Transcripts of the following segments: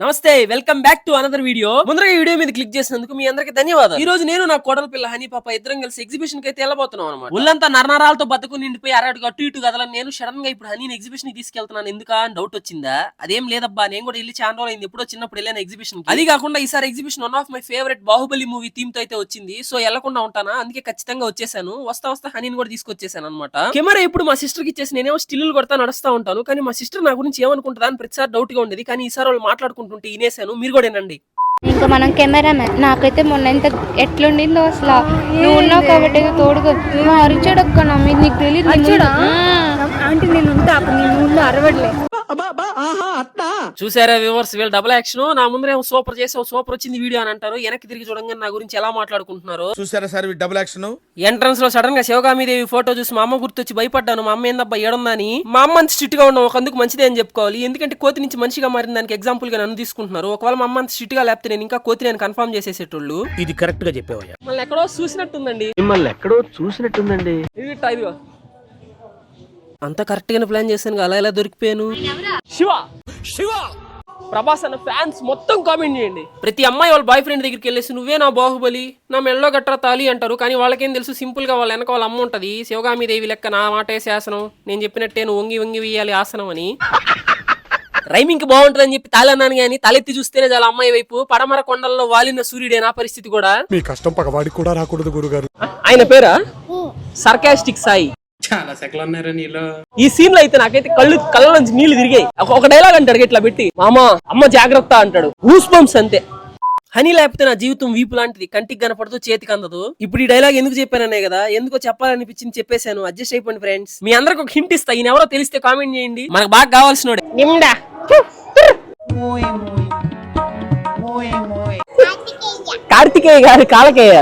నమస్తే welcome back to another video. ముందర ఈ వీడియో మీద క్లిక్ చేసినందుకు మీ అందరికి ధన్యవాదాలు. ఈ రోజు నేను నా కోడల పిల్ల హనీ పాప ఇద్దరం కలిసి ఎగ్జిబిషన్ కి అయితే వెళ్ళబోతున్నాం అన్నమాట. ఉల్లంతా నరనరాలతో బతుకు నిండిపోయి అరడుగు అటు ఇటు కదలని నేను సడన్ గా ఇప్పుడు హనీని ఎగ్జిబిషన్ కి తీసుకెళ్తున్నాను ఎందుకా అని డౌట్ వచ్చిందా? అదేం లేదబ్బా, నేను కూడా వెళ్ళి చాలా రోజులు అయింది, ఎప్పుడో చిన్నప్పుడు వెళ్ళాను ఎగ్జిబిషన్. అది కాకుండా ఈసారి exhibition one of my favourite Baahubali movie theme తో అయితే వచ్చింది. సో వెళ్లకుండా ఉంటానా, అందుకే ఖచ్చితంగా వచ్చేసాను. వస్తా హనీని కూడా తీసుకొచ్చేసాను అనమాట. కెమెరా ఇప్పుడు మా సిస్టర్ కి ఇచ్చేసి నేనేమో స్టిల్ కొడతా నడుస్తా ఉంటాను, కానీ మా సిస్టర్ నా గురించి ఏమనుకుంటుందా అని ప్రతిసారి డౌట్ గా ఉండేది. కానీ ఈసారి వాళ్ళు మాట్లాడుకుంటుంటే వినేసాను, మీరు కూడా వినండి. ఇంకా మనం కెమెరామెన్. నాకైతే మొన్న ఎంత ఎట్లుండిందో అసలు. నువ్వు ఉన్నావు కాబట్టి తోడుగా అరిచాడక్క మీద, నీకు తెలియదు ఆంటీ నేను ఉంటా, నేను ఊళ్ళో అరవట్లే. చూసారా వ్యూవర్స్, వీళ్ళు డబుల్ యాక్షన్. నా ముందర ఏమో సూపర్ చేసావు, సూపర్ వచ్చింది వీడియో అని అంటారు, వెనక్కి తిరిగి చూడంగా నా గురించి ఎలా మాట్లాడుకుంటున్నారు చూసారా సార్ డబుల్ యాక్షన్. ఎంట్రన్స్ లో సడన్ గా శివగామిదేవి ఫోటో చూసి మా అమ్మ గుర్తొచ్చి భయపడ్డాను. మా అమ్మ ఏందబ్బా ఏడుందని. మా అమ్మ అంత స్ట్రిక్ట్ గా ఉండడం ఒక అందుకు మంచిదే అని చెప్పుకోవాలి, ఎందుకంటే కోతి నుంచి మనిషిగా మారిన దానికి ఎగ్జాంపుల్ గా నన్ను తీసుకుంటున్నారు. ఒకవేళ మా అమ్మ అంత స్ట్రిక్ట్ గా లేకపోతే నేను ఇంకా కోతి నేను కన్ఫర్మ్ చేసేసేటోళ్ళు. ఇది కరెక్ట్ గా చెప్పేవయ్యా. మళ్ళీ ఎక్కడో చూసినట్టుందండి, ఇది టైర్గా అంతా కరెక్ట్ గానే ప్లాన్ చేశాను, అలా ఎలా దొరికిపోయాను. శివ ప్రభాస్ అన్న ఫ్యాన్స్ మొత్తం కామెంట్ చేయండి. ప్రతి అమ్మాయి వాళ్ళ బాయ్ ఫ్రెండ్ దగ్గరికి వెళ్ళేసి నువ్వే నా బాహుబలి, నా మెళ్ళో గట్రా తాలి అంటారు. కానీ వాళ్ళకేం తెలుసు, సింపుల్ గా వాళ్ళ వెనక వాళ్ళ అమ్మ ఉంటది, శివగామిదేవి లెక్క నా మాట వేసే ఆసనం, నేను చెప్పినట్టే నువ్వు వంగి వంగి వేయాలి ఆసనం అని. రైమింగ్ బాగుంటుంది అని చెప్పి తాళన్నాను, కానీ తలెత్తి చూస్తేనే చాలా అమ్మాయి వైపు. పడమర కొండల్లో వాలిన సూర్యుడే నా పరిస్థితి కూడా. మీ కష్టం పగవాడికి కూడా రాకూడదు గురుగారు. ఆయన పేరా సర్కాస్టిక్ సాయి. చాలా సెకలు ఉన్నారా నీలో. ఈ సీన్ లో అయితే నాకైతే కళ్ళ నుంచి నీళ్లు తిరిగాయి. ఒక డైలాగ్ అంటాడు ఇట్లా పెట్టి, మామా అమ్మ జాగ్రత్త అంటాడు. గూస్ బంప్స్ అంతే. హనీ లేకపోతే నా జీవితం వీపు లాంటిది, కంటికి కనపడదు చేతికి అందదు. ఇప్పుడు ఈ డైలాగ్ ఎందుకు చెప్పాననే కదా, ఎందుకో చెప్పాలనిపించింది చెప్పేశాను. అడ్జస్ట్ అయిపోండి ఫ్రెండ్స్. మీ అందరికి ఒక హింట్ ఇస్తా, ఈయన ఎవరో తెలిస్తే కామెంట్ చేయండి. మనకు బాగా కావాల్సినోడే. నిమ్డా కార్తికేయ గారి కాలకేయ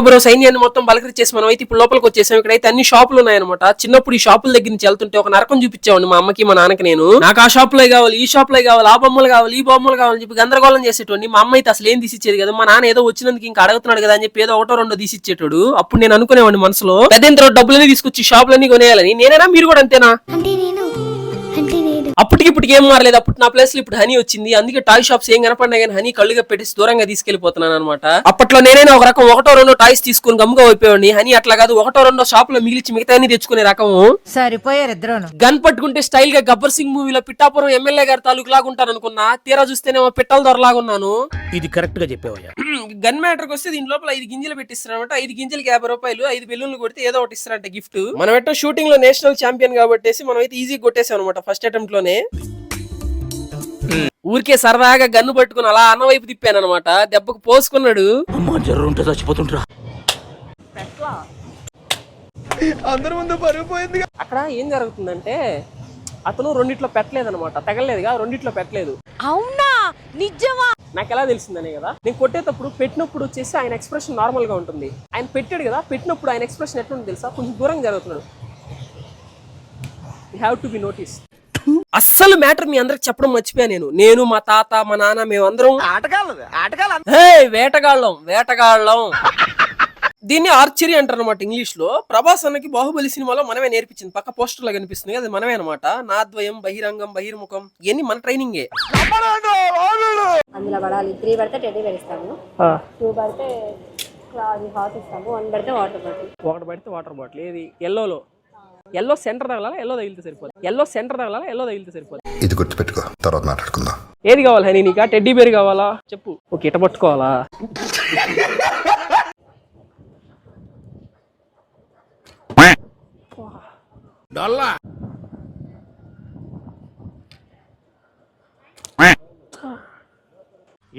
బ్రో సైన్యాన్ని మొత్తం బలకరించేసి మనం అయితే ఇప్పుడు లోపలికి వచ్చేసాం. ఇక్కడైతే అన్ని షాపులు ఉన్నాయన్నమాట. చిన్నప్పుడు ఈ షాపుల దగ్గర నుంచి వెళ్తుంటే ఒక నరకం చూపించామండి మా అమ్మకి మా నాన్నకి. నేను నాకు ఆ షాప్ లో కావాలి, ఈ షాప్ లో కావాలి, ఆ బొమ్మలు కావాలి, ఈ బొమ్మలు కావాలని చెప్పి గందరగోళం చేసేటోండి. మా అమ్మ అయితే అసలు ఏం తీసిచ్చేది కదా. మా నాన్న ఏదో వచ్చినందుకు ఇంకా అడుగుతున్నాడు కదా అని చెప్పి ఏదో ఒకటో రెండో తీసిచ్చేటోడు. అప్పుడు నేను అనుకునేవాడిని మనసులో, పెద్ద డబ్బులన్నీ తీసుకొచ్చి షాపులన్నీ కొనేయాలని. నేనేనా మీరు కూడా అంతేనా? అప్పటికిప్పటికి ఏం మారలేదు. అప్పుడు నా ప్లేస్ లో ఇప్పుడు హనీ వచ్చింది, అందుకే టాయ్ షాప్స్ ఏం కనపడినా కానీ హనీ కళ్ళుగా పెట్టేసి దూరంగా తీసుకెళ్లిపోతున్నాను అనమాట. అప్పట్లో నేనైనా ఒక రకం ఒకటో రెండో టాయ్స్ తీసుకుని గమ్ముగా అయిపోయాడిని. హనీ అట్లా కాదు, ఒకటో రెండో షాప్ లో మిగిలిచి మిగతా తెచ్చుకునే రకం. సరిపోయారు ఇద్దరు. గన్ పట్టుకుంటే స్టైల్ గా గబ్బర్ సింగ్ మూవీలో పిఠాపురం ఎమ్మెల్యే గారి తాలూకు లాగుంటాను అనుకున్నా, తీరా చూస్తేనేమో పిట్టల దొరలాగున్నాను. ఇది కరెక్ట్ గా చెప్పేవయ్యా. గన్ మ్యాటర్ వస్తే దీని లోపల 5 గింజలు పెట్టిస్తారనమాట. 5 గింజలకి 50 రూపాయలు. 5 బెలూన్లు కొడితే ఏదో ఒకటి ఇస్తారంట గిఫ్ట్. మనం ఎట్టో షూటింగ్ లో నేషనల్ ఛాంపియన్ కాబట్టి మనం అయితే ఈజీ కొట్టేసాం అనమాట ఫస్ట్ అటెంప్ట్ లోనే. ఊరికే సరదాగా గన్ను పట్టుకుని అలా అన్న వైపు తిప్పాను అనమాట. దెబ్బకు పోసుకున్నాడు. అక్కడ ఏం జరుగుతుందంటే అతను రెండిట్లో పెట్టలేదన్నమాట, తగలలేదుగా, రెండిట్లో పెట్టలేదు. అవునా నిజమా? నాకు ఎలా తెలిసిందనే కదా, నేను కొట్టేటప్పుడు పెట్టినప్పుడు వచ్చేసి ఆయన ఎక్స్ప్రెషన్ నార్మల్ గా ఉంటుంది. ఆయన పెట్టాడు కదా, పెట్టినప్పుడు ఆయన ఎక్స్ప్రెషన్ ఎట్లుంటుంది తెలుసా, కొంచెం దూరంగా జరుగుతున్నాడు. You have to be notice. అస్సలు మ్యాటర్ మీ అందరికి చెప్పడం మర్చిపోయా. నేను మా తాత మా నాన్న మేమందరం వేటగాళ్ళం. దీన్ని ఆర్చరీ అంటారు అనమాట ఇంగ్లీష్ లో. ప్రభాస్ అన్నకి బాహుబలి సినిమాలో మనమే నేర్పించింది, పక్క పోస్టర్ లా కనిపిస్తుంది, అది మనమే అనమాట. నాద్వయం, బహిరంగం, బహిర్ముఖం ఇవన్నీ మన ట్రైనింగే. అందులో పడాలి. 3 పడితే టెడ్డీ బేర్ ఇస్తాము, 2 పడితే హాట్ ఇస్తాము, 1 పడితే వాటర్ బాటిల్. 1 పడితే వాటర్ బాటిల్. ఏది ఎల్లోలో? ఎల్లో సెంటర్ తగలాలా, ఎల్లో తగిలితే సరిపోదు. ఇది గుర్తుపెట్టుకో, తర్వాత మాట్లాడుకుందాం. ఏది కావాలి హనీ నీకా? టెడ్డీ బేర్ కావాలా చెప్పు. ఓకే, ఇట పట్టుకోవాలా?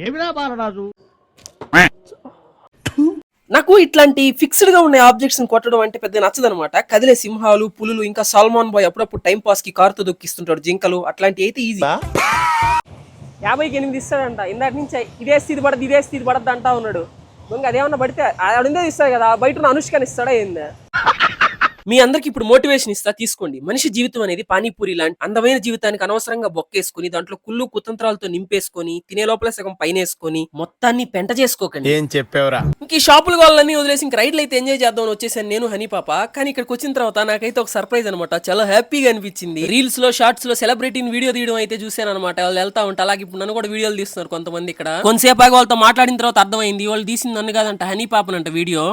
ఏమిరా బాలరాజు, నాకు ఇట్లాంటి ఫిక్స్డ్ గా ఉన్న ఆబ్జెక్ట్స్ కొట్టడం అంటే పెద్ద నచ్చదనమాట. కదిలే సింహాలు, పులులు, ఇంకా సాల్మాన్ బాయ్ అప్పుడప్పుడు టైం పాస్ కి కారుతో దొక్కిస్తుంటాడు, జింకలు, అట్లాంటి అయితే ఈజీ. 50కి 8 ఇస్తాడంట. ఇందాటి నుంచి ఇదే స్థితి పడద్దు అంటా ఉన్నాడు. దొంగ అదేమన్నా పడితే ఆడిందే ఇస్తాడు కదా, బయట అనుష్కని ఇస్తాడా ఏంది? మీ అందరికి ఇప్పుడు మోటివేషన్ ఇస్తా, తీసుకోండి. మనిషి జీవితం అనేది పానీపూరి లాంటి అందమైన జీవితానికి అనవసరంగా బొక్కేసుకుని దాంట్లో కుళ్ళు కుతంత్రాలతో నింపేసుకొని తినే లోపల సగం పైనేసుకొని మొత్తాన్ని పెంట చేసుకోకండి. ఏం చెప్పావురా? ఇంక ఈ షాపులు వాళ్ళని వదిలేసి ఇంక రైడ్లు అయితే ఎంజాయ్ చేద్దామని వచ్చేసాను నేను, హనీ పాప. కానీ ఇక్కడికి వచ్చిన తర్వాత నాకైతే ఒక సర్ప్రైజ్ అనమాట. చాలా హ్యాపీగా అనిపించింది. రీల్స్ లో షార్ట్స్ లో సెలబ్రిటీని వీడియో తీయడం అయితే చూసాను అనమాట. వాళ్ళు వెళ్తా ఉంటా, అలాగే ఇప్పుడు నన్ను కూడా వీడియోలు తీస్తున్నారు కొంతమంది. ఇక్కడ కొంతసేపు ఆగి వాళ్ళతో మాట్లాడిన తర్వాత అర్థమైంది వాళ్ళు తీసింది నన్ను కాదంట, హనీ పాపనంట వీడియో.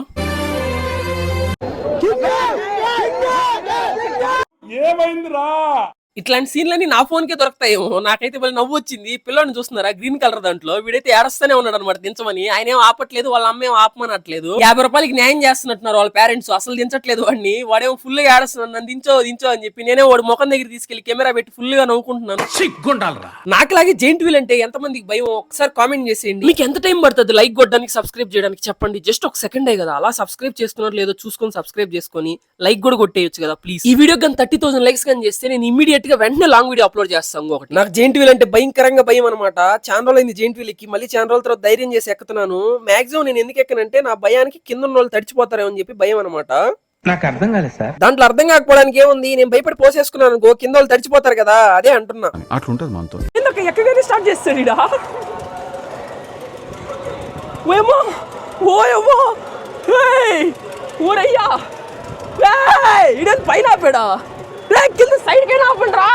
ఇట్లాంటి సీన్లన్నీ నా ఫోన్ కే దొరుకుతాయేమో. నాకైతే మళ్ళీ నవ్వు వచ్చింది. పిల్లని చూస్తున్నారా గ్రీన్ కలర్ దాంట్లో, వీడైతే ఏడుస్తూనే ఉన్నాడు అనమాట దించమని. ఆయన ఏం ఆపట్లేదు, వాళ్ళ అమ్మ ఏం ఆపమనట్లేదు. 50 రూపాయలకి న్యాయం చేస్తున్నట్టున్నారు వాళ్ళ పేరెంట్స్. అసలు దించట్లేదు వాడిని. వాడేమో ఫుల్ గా ఏడుస్తున్నాడు, నన్ను దించో దించో అని చెప్పి. నేనే వాడు ముఖం దగ్గర తీసుకెళ్లి కెమెరా పెట్టి ఫుల్ గా నవ్వుకుంటున్నాను. నాకులాగే జెయింట్ వీల్ అంటే ఎంతమందికి భయం ఒకసారి కామెంట్ చేసేయండి. మీకు ఎంత టైం పడుతుంది లైక్ కొట్టడానికి, సబ్స్క్రైబ్ చేయడానికి చెప్పండి. జస్ట్ ఒక సెకండే కదా. అలా సబ్స్క్రైబ్ చేసుకున్నట్లు లేదో చూసుకొని సబ్స్క్రైబ్ చేసుకొని లైక్ కూడా కొట్టేయచ్చు కదా ప్లీజ్. ఈ వీడియో కానీ 30,000 లైక్స్ కానీ చేస్తే నేను ఇమీడియట్ గా వెంటనే లాంగ్ వీడియో అప్లోడ్ చేస్తాను. ఒకటి నాకు జెయింట్ వీల్ అంటే భయంకరంగా భయం అనమాట. ఛానల్ అయింది జెయింట్ వీల్ ఎక్కి, మళ్ళీ ఛానల్ తర్వాత ధైర్యం చేసి ఎక్కుతున్నాను. మాక్సిమం నేను ఎందుకు ఎక్కనంటే నా భయానికి కింద ఉన్న వాళ్ళు తడిచిపోతారేమో అని చెప్పి భయం అనమాట. నాకు అర్థం కాలేదు సార్. దాంట్లో అర్థం కాకపోవడానికి ఏముంది, నేను భయపడి పోసేసుకున్నాను అనుకో, కింద వాళ్ళు తడిచిపోతారు కదా, అదే అంటున్నా. అట్లుంటది మనతో. ఎక్కగానే స్టార్ట్ చేస్తాడు ఇడా. ఊరయ్యా ఇడే పైన ఆపాడా, కింద సైడ్ కైనా ఆపండ్రా.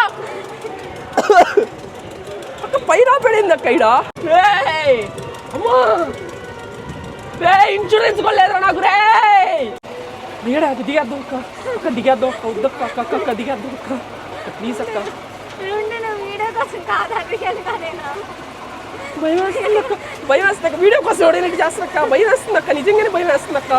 అక్క పైన ఆపాడేంది అక్క ఇడా. అమ్మా ఇన్సూరెన్స్ కొలేదురా నాకు. రే దిగేద్దాం అక్క, అక్క దిగేద్దాం అక్క, వద్దక్క అక్క, అక్క దిగేద్దాం అక్క ప్లీజ్ అక్క. భయం వేస్తుంది అక్క, భయం వేస్తుంది అక్క. వీడియో కోసం ఎవడైనా చేస్తాను అక్క, భయం వేస్తుంది అక్క, నిజంగానే భయం వేస్తుంది అక్క.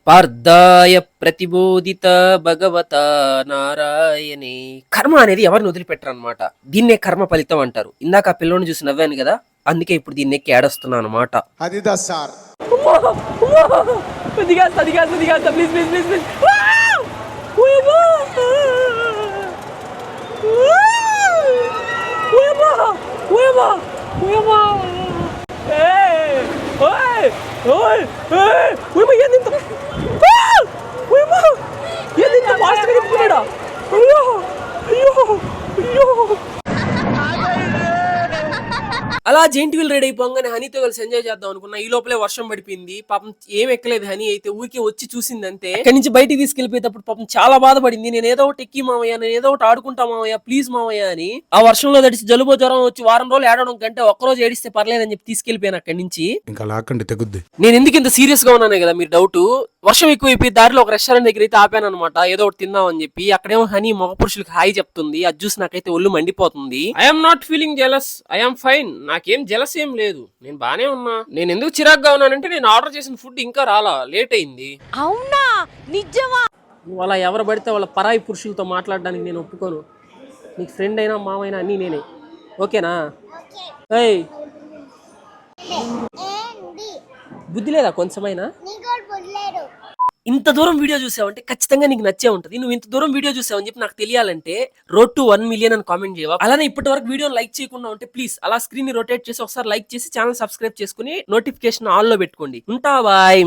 పార్థాయ ప్రతిబోధిత భగవత నారాయణే. కర్మ అనేది ఎవరిని వదిలిపెట్టరు అనమాట. దీన్నే కర్మ ఫలితం అంటారు. ఇందాక ఆ పిల్లోని చూసి నవ్వాను కదా, అందుకే ఇప్పుడు దీన్ని ఎక్కి ఏడుస్తున్నాను అనమాట. అలా జెయింట్ వీల్ రెడీ అయిపోగానే హనీతో కలిసి ఎంజాయ్ చేద్దాం అనుకున్నా. ఈ లోపలే వర్షం పడిపోయింది. పాపం ఏం ఎక్కలేదు హనీ అయితే, ఊరికే వచ్చి చూసింది అంతే. ఇక్కడి నుంచి బయటికి తీసుకెళ్లిపోయేటప్పుడు పాపం చాలా బాధపడింది. నేను ఏదో ఒకటి ఎక్కి మావయ్య, నేను ఏదో ఒకటి ఆడుకుంటా మావయ్య, ప్లీజ్ మావయ్య అని. ఆ వర్షంలో తడిచి జలుబు జ్వరం వచ్చి వారం రోజులు ఏడవడం కంటే ఒక్కరోజు ఏడిస్తే పర్లేదని చెప్పి తీసుకెళ్లిపోయాను అక్కడి నుంచి. ఇంకా లాక్కండి తెగుద్ది. నేను ఎందుకు ఇంత సీరియస్ గా ఉన్నానే కదా మీరు డౌట్. వర్షం ఎక్కువైపోయి దారిలో ఒక రెస్టారెంట్ దగ్గర అయితే ఆపాను అనమాట, ఏదో ఒకటి తిందాం అని చెప్పి. అక్కడేమో హనీ మగ పురుషులకు హాయ్ చెప్తుంది. అది చూసి నాకైతే ఒళ్ళు మండిపోతుంది. I'm not feeling jealous, I'm fine. నాకేం జెలస్ ఏం లేదు, నేను బానే ఉన్నా. నేను ఎందుకు చిరాగ్గా ఉన్నానంటే నేను ఆర్డర్ చేసిన ఫుడ్ ఇంకా రాలా, లేట్ అయింది. అవునా నిజమా? వాళ్ళ ఎవరు పడితే వాళ్ళ పరాయి పురుషులతో మాట్లాడడానికి నేను ఒప్పుకోను. నీకు ఫ్రెండ్ అయినా మామైనా అన్నీ నేనే, ఓకేనా? ఏయ్ బుద్ధి లేదా కొంచెమైనా? ఇంత దూరం వీడియో చూసావంటే ఖచ్చితంగా నీకు నచ్చే ఉంటది. నువ్వు ఇంత దూరం వీడియో చూసావని చెప్పి నాకు తెలియాలంటే రోడ్ టు 1 మిలియన్ అని కామెంట్ చేయవా. అలానే ఇప్పటి వరకు వీడియో లైక్ చేయకుండా ఉంటే ప్లీజ్ అలా స్క్రీన్ ని రొటేట్ చేసి ఒకసారి లైక్ చేసి ఛానల్ సబ్స్క్రైబ్ చేసుకుని నోటిఫికేషన్ ఆన్ లో పెట్టుకోండి. ఉంటా బాయ్.